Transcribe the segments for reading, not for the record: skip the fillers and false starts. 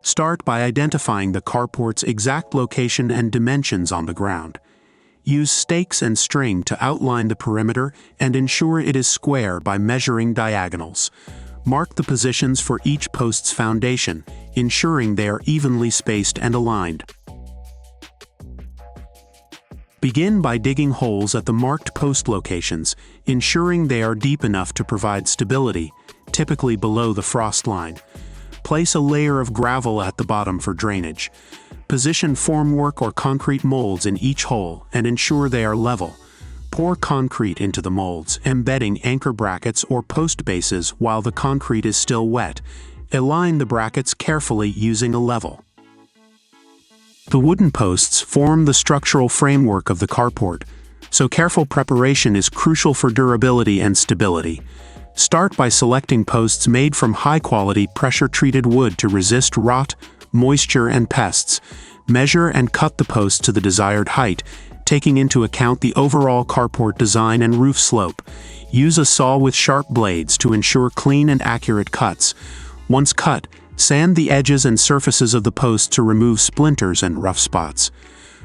Start by identifying the carport's exact location and dimensions on the ground. Use stakes and string to outline the perimeter and ensure it is square by measuring diagonals. Mark the positions for each post's foundation, ensuring they are evenly spaced and aligned. Begin by digging holes at the marked post locations, ensuring they are deep enough to provide stability, typically below the frost line. Place a layer of gravel at the bottom for drainage. Position formwork or concrete molds in each hole and ensure they are level. Pour concrete into the molds, embedding anchor brackets or post bases while the concrete is still wet. Align the brackets carefully using a level. The wooden posts form the structural framework of the carport, so careful preparation is crucial for durability and stability. Start by selecting posts made from high-quality pressure-treated wood to resist rot, moisture, and pests. Measure and cut the posts to the desired height, taking into account the overall carport design and roof slope. Use a saw with sharp blades to ensure clean and accurate cuts. Once cut, sand the edges and surfaces of the post to remove splinters and rough spots.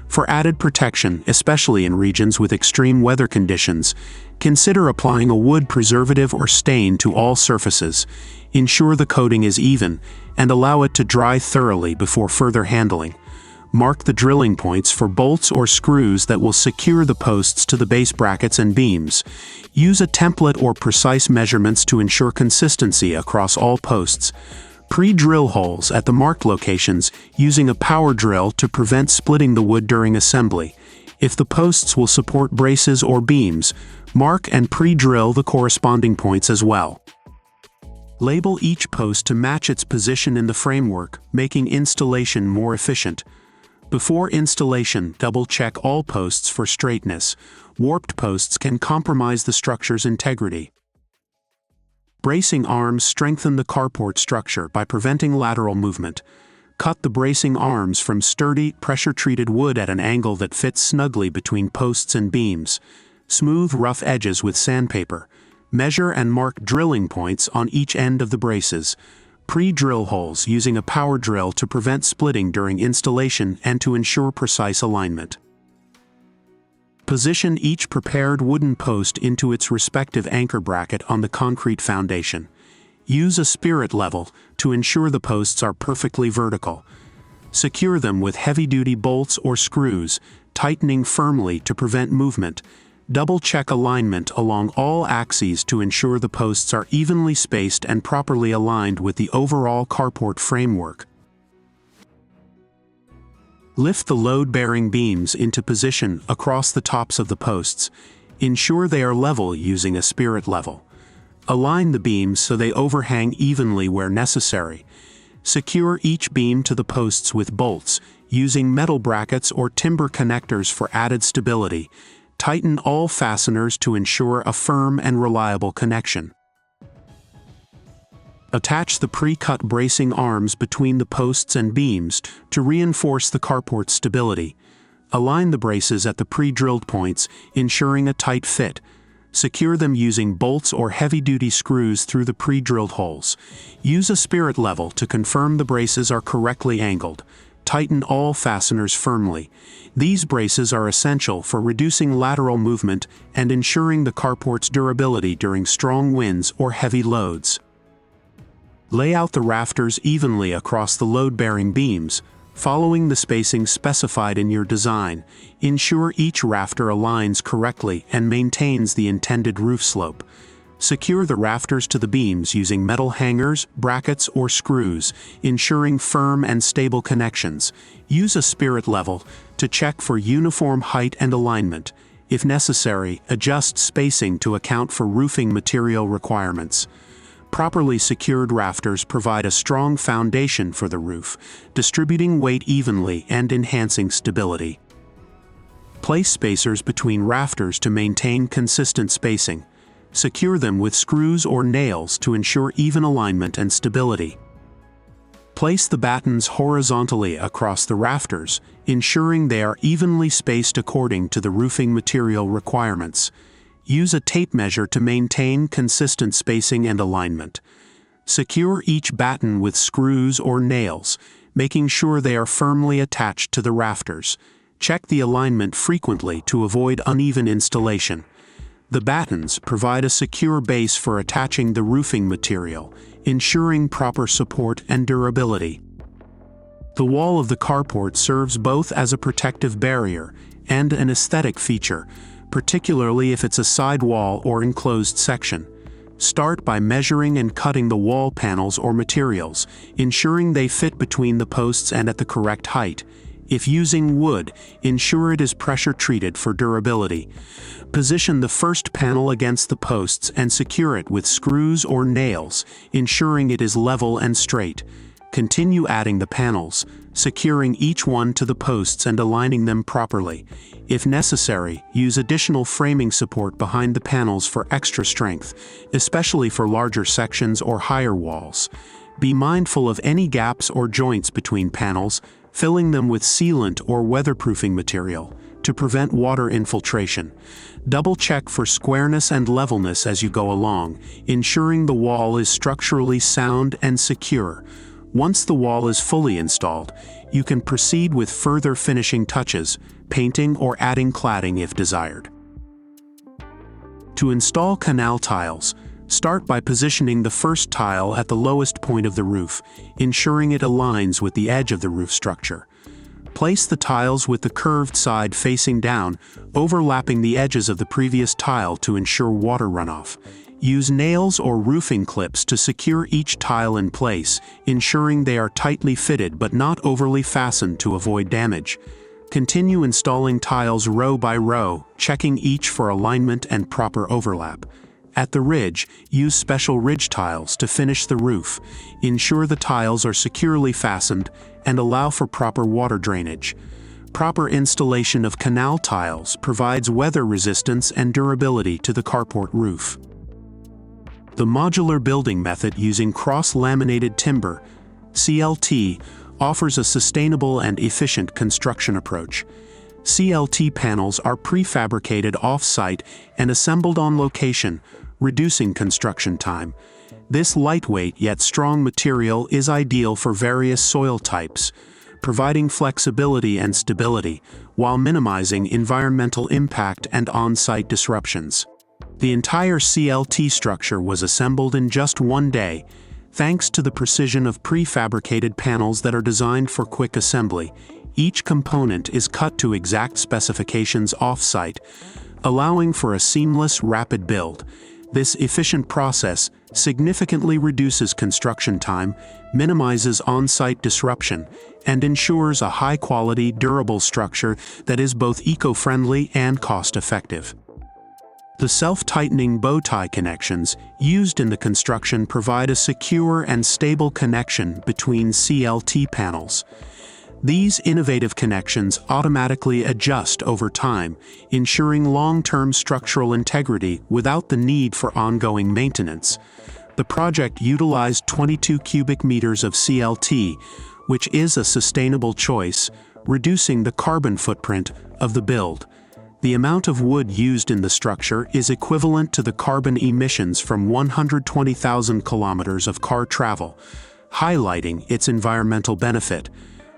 For added protection, especially in regions with extreme weather conditions, consider applying a wood preservative or stain to all surfaces. Ensure the coating is even, and allow it to dry thoroughly before further handling. Mark the drilling points for bolts or screws that will secure the posts to the base brackets and beams. Use a template or precise measurements to ensure consistency across all posts. Pre-drill holes at the marked locations using a power drill to prevent splitting the wood during assembly. If the posts will support braces or beams, mark and pre-drill the corresponding points as well. Label each post to match its position in the framework, making installation more efficient. Before installation, double-check all posts for straightness. Warped posts can compromise the structure's integrity. Bracing arms strengthen the carport structure by preventing lateral movement. Cut the bracing arms from sturdy, pressure-treated wood at an angle that fits snugly between posts and beams. Smooth rough edges with sandpaper. Measure and mark drilling points on each end of the braces. Pre-drill holes using a power drill to prevent splitting during installation and to ensure precise alignment. Position each prepared wooden post into its respective anchor bracket on the concrete foundation. Use a spirit level to ensure the posts are perfectly vertical. Secure them with heavy-duty bolts or screws, tightening firmly to prevent movement. Double-check alignment along all axes to ensure the posts are evenly spaced and properly aligned with the overall carport framework. Lift the load-bearing beams into position across the tops of the posts. Ensure they are level using a spirit level. Align the beams so they overhang evenly where necessary. Secure each beam to the posts with bolts, using metal brackets or timber connectors for added stability. Tighten all fasteners to ensure a firm and reliable connection. Attach the pre-cut bracing arms between the posts and beams to reinforce the carport's stability. Align the braces at the pre-drilled points, ensuring a tight fit. Secure them using bolts or heavy-duty screws through the pre-drilled holes. Use a spirit level to confirm the braces are correctly angled. Tighten all fasteners firmly. These braces are essential for reducing lateral movement and ensuring the carport's durability during strong winds or heavy loads. Lay out the rafters evenly across the load-bearing beams, following the spacing specified in your design. Ensure each rafter aligns correctly and maintains the intended roof slope. Secure the rafters to the beams using metal hangers, brackets, or screws, ensuring firm and stable connections. Use a spirit level to check for uniform height and alignment. If necessary, adjust spacing to account for roofing material requirements. Properly secured rafters provide a strong foundation for the roof, distributing weight evenly and enhancing stability. Place spacers between rafters to maintain consistent spacing. Secure them with screws or nails to ensure even alignment and stability. Place the battens horizontally across the rafters, ensuring they are evenly spaced according to the roofing material requirements. Use a tape measure to maintain consistent spacing and alignment. Secure each batten with screws or nails, making sure they are firmly attached to the rafters. Check the alignment frequently to avoid uneven installation. The battens provide a secure base for attaching the roofing material, ensuring proper support and durability. The wall of the carport serves both as a protective barrier and an aesthetic feature, particularly if it's a side wall or enclosed section. Start by measuring and cutting the wall panels or materials, ensuring they fit between the posts and at the correct height. If using wood, ensure it is pressure treated for durability. Position the first panel against the posts and secure it with screws or nails, ensuring it is level and straight. Continue adding the panels, securing each one to the posts and aligning them properly. If necessary, use additional framing support behind the panels for extra strength, especially for larger sections or higher walls. Be mindful of any gaps or joints between panels, filling them with sealant or weatherproofing material to prevent water infiltration. Double-check for squareness and levelness as you go along, ensuring the wall is structurally sound and secure. Once the wall is fully installed, you can proceed with further finishing touches, painting or adding cladding if desired. To install canal tiles, start by positioning the first tile at the lowest point of the roof, ensuring it aligns with the edge of the roof structure. Place the tiles with the curved side facing down, overlapping the edges of the previous tile to ensure water runoff. Use nails or roofing clips to secure each tile in place, ensuring they are tightly fitted but not overly fastened to avoid damage. Continue installing tiles row by row, checking each for alignment and proper overlap. At the ridge, use special ridge tiles to finish the roof. Ensure the tiles are securely fastened and allow for proper water drainage. Proper installation of canal tiles provides weather resistance and durability to the carport roof. The modular building method using cross-laminated timber, CLT, offers a sustainable and efficient construction approach. CLT panels are prefabricated off-site and assembled on location, reducing construction time. This lightweight yet strong material is ideal for various soil types, providing flexibility and stability while minimizing environmental impact and on-site disruptions. The entire CLT structure was assembled in just one day, thanks to the precision of prefabricated panels that are designed for quick assembly. Each component is cut to exact specifications off-site, allowing for a seamless, rapid build. This efficient process significantly reduces construction time, minimizes on-site disruption, and ensures a high-quality, durable structure that is both eco-friendly and cost-effective. The self-tightening bow tie connections used in the construction provide a secure and stable connection between CLT panels. These innovative connections automatically adjust over time, ensuring long-term structural integrity without the need for ongoing maintenance. The project utilized 22 cubic meters of CLT, which is a sustainable choice, reducing the carbon footprint of the build. The amount of wood used in the structure is equivalent to the carbon emissions from 120,000 kilometers of car travel, highlighting its environmental benefit.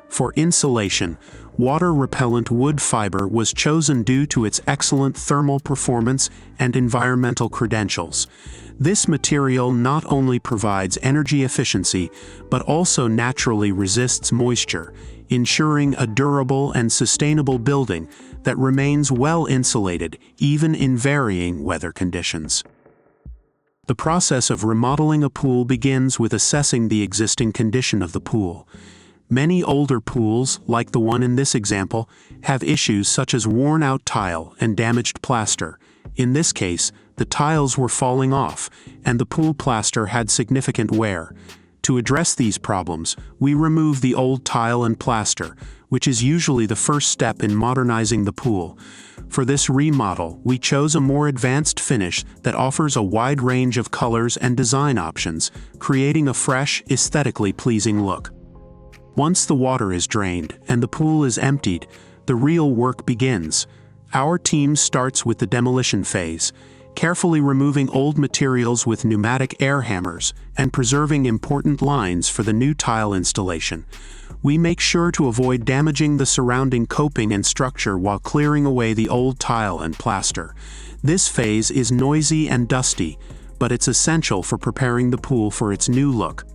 For insulation, water-repellent wood fiber was chosen due to its excellent thermal performance and environmental credentials. This material not only provides energy efficiency, but also naturally resists moisture, ensuring a durable and sustainable building that remains well insulated even in varying weather conditions. The process of remodeling a pool begins with assessing the existing condition of the pool. Many older pools, like the one in this example, have issues such as worn-out tile and damaged plaster. In this case, the tiles were falling off, and the pool plaster had significant wear. To address these problems, we remove the old tile and plaster, which is usually the first step in modernizing the pool. For this remodel, we chose a more advanced finish that offers a wide range of colors and design options, creating a fresh, aesthetically pleasing look. Once the water is drained and the pool is emptied, the real work begins. Our team starts with the demolition phase, carefully removing old materials with pneumatic air hammers and preserving important lines for the new tile installation. We make sure to avoid damaging the surrounding coping and structure while clearing away the old tile and plaster. This phase is noisy and dusty, but it's essential for preparing the pool for its new look.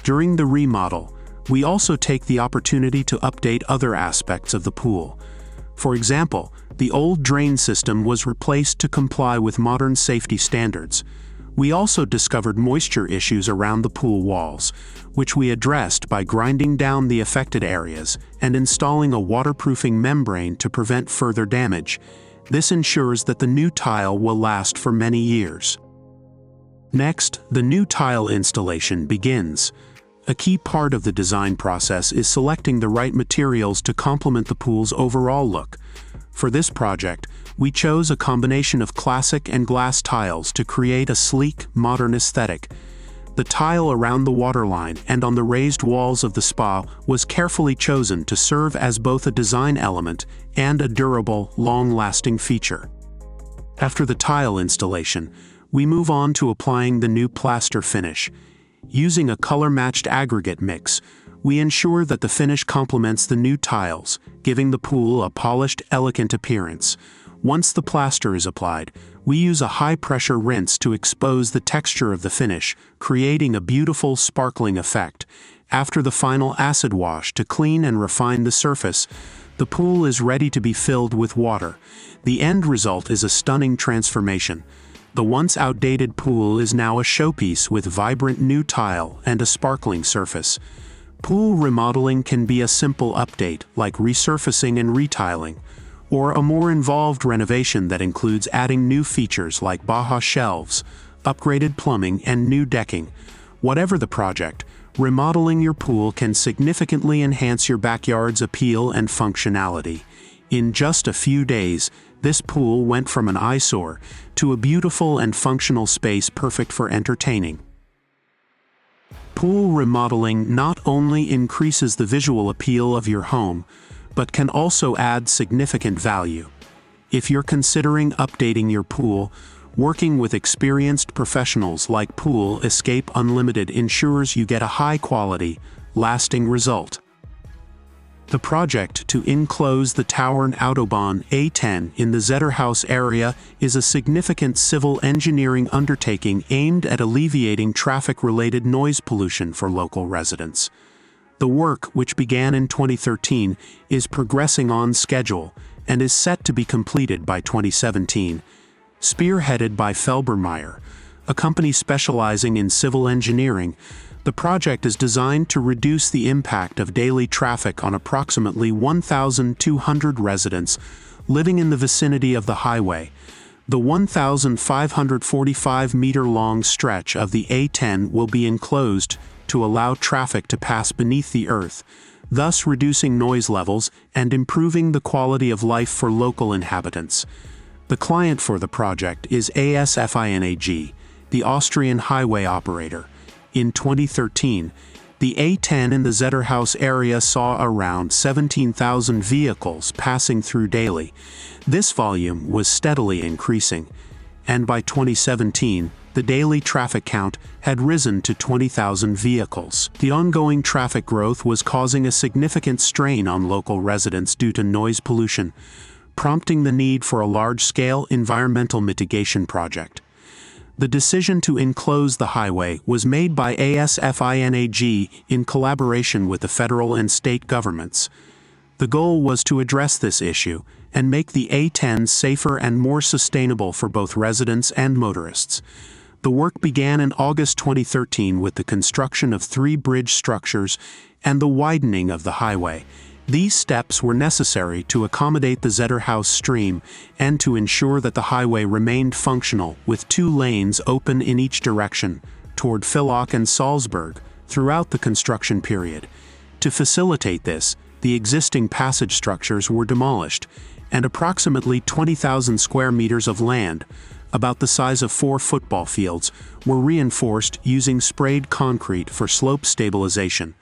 During the remodel, we also take the opportunity to update other aspects of the pool. For example, the old drain system was replaced to comply with modern safety standards. We also discovered moisture issues around the pool walls, which we addressed by grinding down the affected areas and installing a waterproofing membrane to prevent further damage. This ensures that the new tile will last for many years. Next, the new tile installation begins. A key part of the design process is selecting the right materials to complement the pool's overall look. For this project, we chose a combination of classic and glass tiles to create a sleek, modern aesthetic. The tile around the waterline and on the raised walls of the spa was carefully chosen to serve as both a design element and a durable, long-lasting feature. After the tile installation, we move on to applying the new plaster finish. Using a color-matched aggregate mix, we ensure that the finish complements the new tiles, giving the pool a polished, elegant appearance. Once the plaster is applied, we use a high-pressure rinse to expose the texture of the finish, creating a beautiful, sparkling effect. After the final acid wash to clean and refine the surface, the pool is ready to be filled with water. The end result is a stunning transformation. The once outdated pool is now a showpiece with vibrant new tile and a sparkling surface. Pool remodeling can be a simple update, like resurfacing and retiling, or a more involved renovation that includes adding new features like Baja shelves, upgraded plumbing, and new decking. Whatever the project, remodeling your pool can significantly enhance your backyard's appeal and functionality. In just a few days, this pool went from an eyesore to a beautiful and functional space perfect for entertaining. Pool remodeling not only increases the visual appeal of your home, but can also add significant value. If you're considering updating your pool, working with experienced professionals like Pool Escape Unlimited ensures you get a high-quality, lasting result. The project to enclose the Tauern Autobahn A10 in the Zederhaus area is a significant civil engineering undertaking aimed at alleviating traffic-related noise pollution for local residents. The work, which began in 2013, is progressing on schedule and is set to be completed by 2017. Spearheaded by Felbermeyer, a company specializing in civil engineering, the project is designed to reduce the impact of daily traffic on approximately 1,200 residents living in the vicinity of the highway. The 1,545-meter-long stretch of the A10 will be enclosed to allow traffic to pass beneath the earth, thus reducing noise levels and improving the quality of life for local inhabitants. The client for the project is ASFINAG, the Austrian highway operator. In 2013, the A10 in the Zederhaus area saw around 17,000 vehicles passing through daily. This volume was steadily increasing, and by 2017, the daily traffic count had risen to 20,000 vehicles. The ongoing traffic growth was causing a significant strain on local residents due to noise pollution, prompting the need for a large-scale environmental mitigation project. The decision to enclose the highway was made by ASFINAG in collaboration with the federal and state governments. The goal was to address this issue and make the A10 safer and more sustainable for both residents and motorists. The work began in August 2013 with the construction of 3 bridge structures and the widening of the highway. These steps were necessary to accommodate the Zederhaus stream and to ensure that the highway remained functional with 2 lanes open in each direction toward Villach and Salzburg throughout the construction period. To facilitate this, the existing passage structures were demolished, and approximately 20,000 square meters of land, about the size of 4 football fields, were reinforced using sprayed concrete for slope stabilization.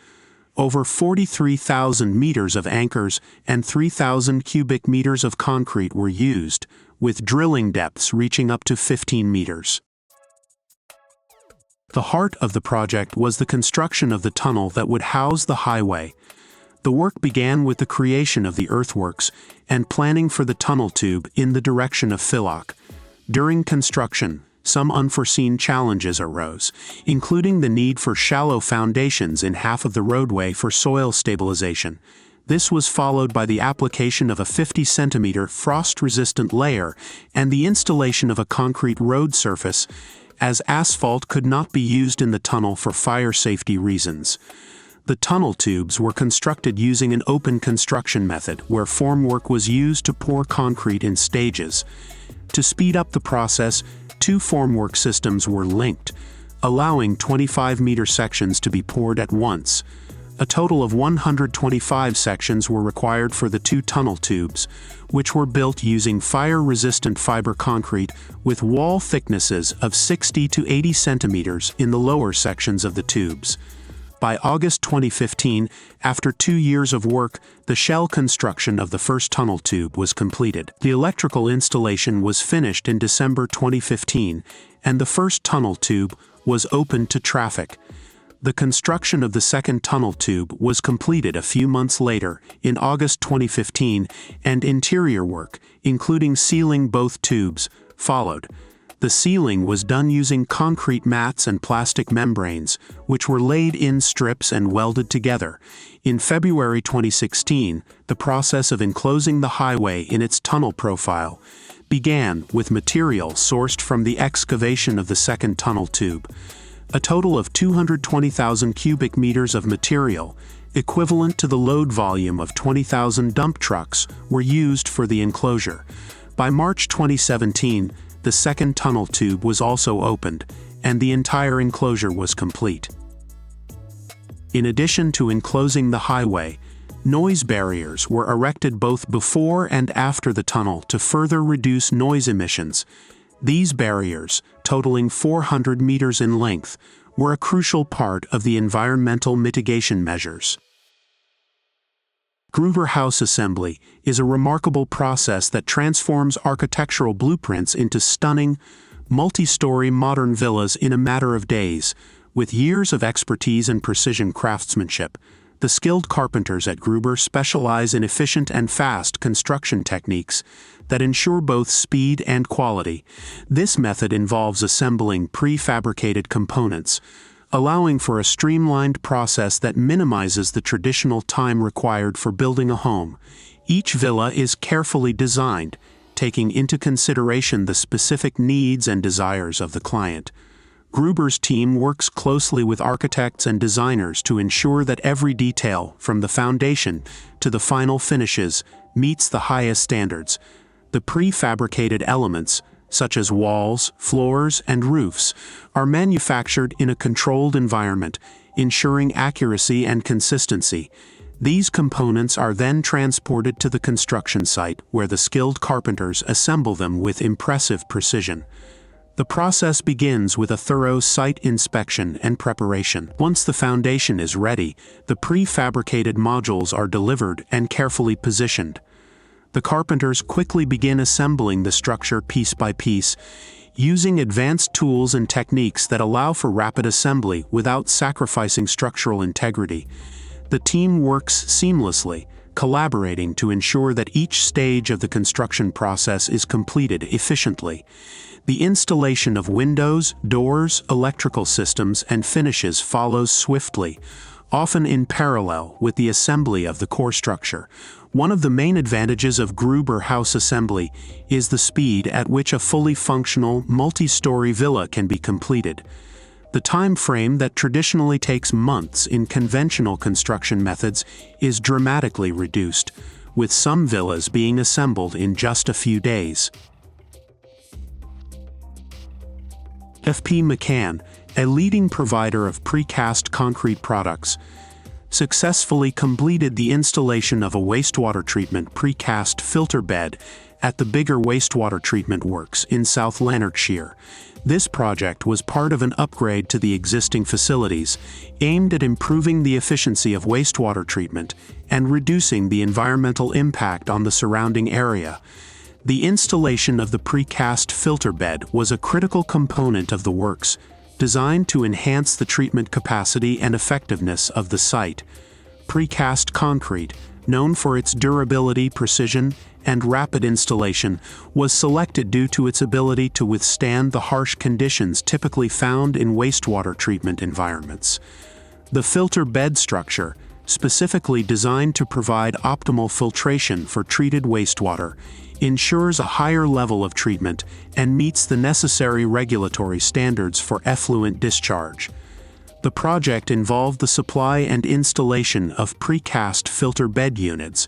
Over 43,000 meters of anchors and 3,000 cubic meters of concrete were used, with drilling depths reaching up to 15 meters. The heart of the project was the construction of the tunnel that would house the highway. The work began with the creation of the earthworks and planning for the tunnel tube in the direction of Filloch. During construction, some unforeseen challenges arose, including the need for shallow foundations in half of the roadway for soil stabilization. This was followed by the application of a 50-centimeter frost-resistant layer and the installation of a concrete road surface, as asphalt could not be used in the tunnel for fire safety reasons. The tunnel tubes were constructed using an open construction method where formwork was used to pour concrete in stages. To speed up the process, 2 formwork systems were linked, allowing 25-meter sections to be poured at once. A total of 125 sections were required for the 2 tunnel tubes, which were built using fire-resistant fiber concrete with wall thicknesses of 60 to 80 centimeters in the lower sections of the tubes. By August 2015, after 2 years of work, the shell construction of the first tunnel tube was completed. The electrical installation was finished in December 2015, and the first tunnel tube was opened to traffic. The construction of the second tunnel tube was completed a few months later, in August 2015, and interior work, including sealing both tubes, followed. The sealing was done using concrete mats and plastic membranes, which were laid in strips and welded together. In February 2016, the process of enclosing the highway in its tunnel profile began with material sourced from the excavation of the second tunnel tube. A total of 220,000 cubic meters of material, equivalent to the load volume of 20,000 dump trucks, were used for the enclosure. By March 2017, the second tunnel tube was also opened, and the entire enclosure was complete. In addition to enclosing the highway, noise barriers were erected both before and after the tunnel to further reduce noise emissions. These barriers, totaling 400 meters in length, were a crucial part of the environmental mitigation measures. Gruber house assembly is a remarkable process that transforms architectural blueprints into stunning, multi-story modern villas in a matter of days. With years of expertise and precision craftsmanship, the skilled carpenters at Gruber specialize in efficient and fast construction techniques that ensure both speed and quality. This method involves assembling prefabricated components, allowing for a streamlined process that minimizes the traditional time required for building a home. Each villa is carefully designed, taking into consideration the specific needs and desires of the client. Gruber's team works closely with architects and designers to ensure that every detail, from the foundation to the final finishes, meets the highest standards. The prefabricated elements, such as walls, floors, and roofs, are manufactured in a controlled environment, ensuring accuracy and consistency. These components are then transported to the construction site, where the skilled carpenters assemble them with impressive precision. The process begins with a thorough site inspection and preparation. Once the foundation is ready, the prefabricated modules are delivered and carefully positioned. The carpenters quickly begin assembling the structure piece by piece, using advanced tools and techniques that allow for rapid assembly without sacrificing structural integrity. The team works seamlessly, collaborating to ensure that each stage of the construction process is completed efficiently. The installation of windows, doors, electrical systems, and finishes follows swiftly, often in parallel with the assembly of the core structure. One of the main advantages of Gruber house assembly is the speed at which a fully functional, multi-story villa can be completed. The time frame that traditionally takes months in conventional construction methods is dramatically reduced, with some villas being assembled in just a few days. McCann, a leading provider of precast concrete products, successfully completed the installation of a wastewater treatment precast filter bed at the Biggar wastewater treatment works in South Lanarkshire. This project was part of an upgrade to the existing facilities, aimed at improving the efficiency of wastewater treatment and reducing the environmental impact on the surrounding area. The installation of the precast filter bed was a critical component of the works, designed to enhance the treatment capacity and effectiveness of the site. Precast concrete, known for its durability, precision, and rapid installation, was selected due to its ability to withstand the harsh conditions typically found in wastewater treatment environments. The filter bed structure, specifically designed to provide optimal filtration for treated wastewater, ensures a higher level of treatment and meets the necessary regulatory standards for effluent discharge. The project involved the supply and installation of precast filter bed units,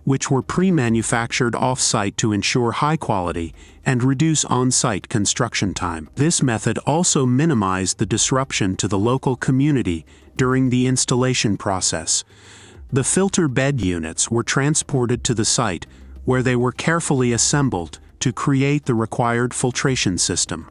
which were pre-manufactured off-site to ensure high quality and reduce on-site construction time. This method also minimized the disruption to the local community during the installation process. The filter bed units were transported to the site, where they were carefully assembled to create the required filtration system.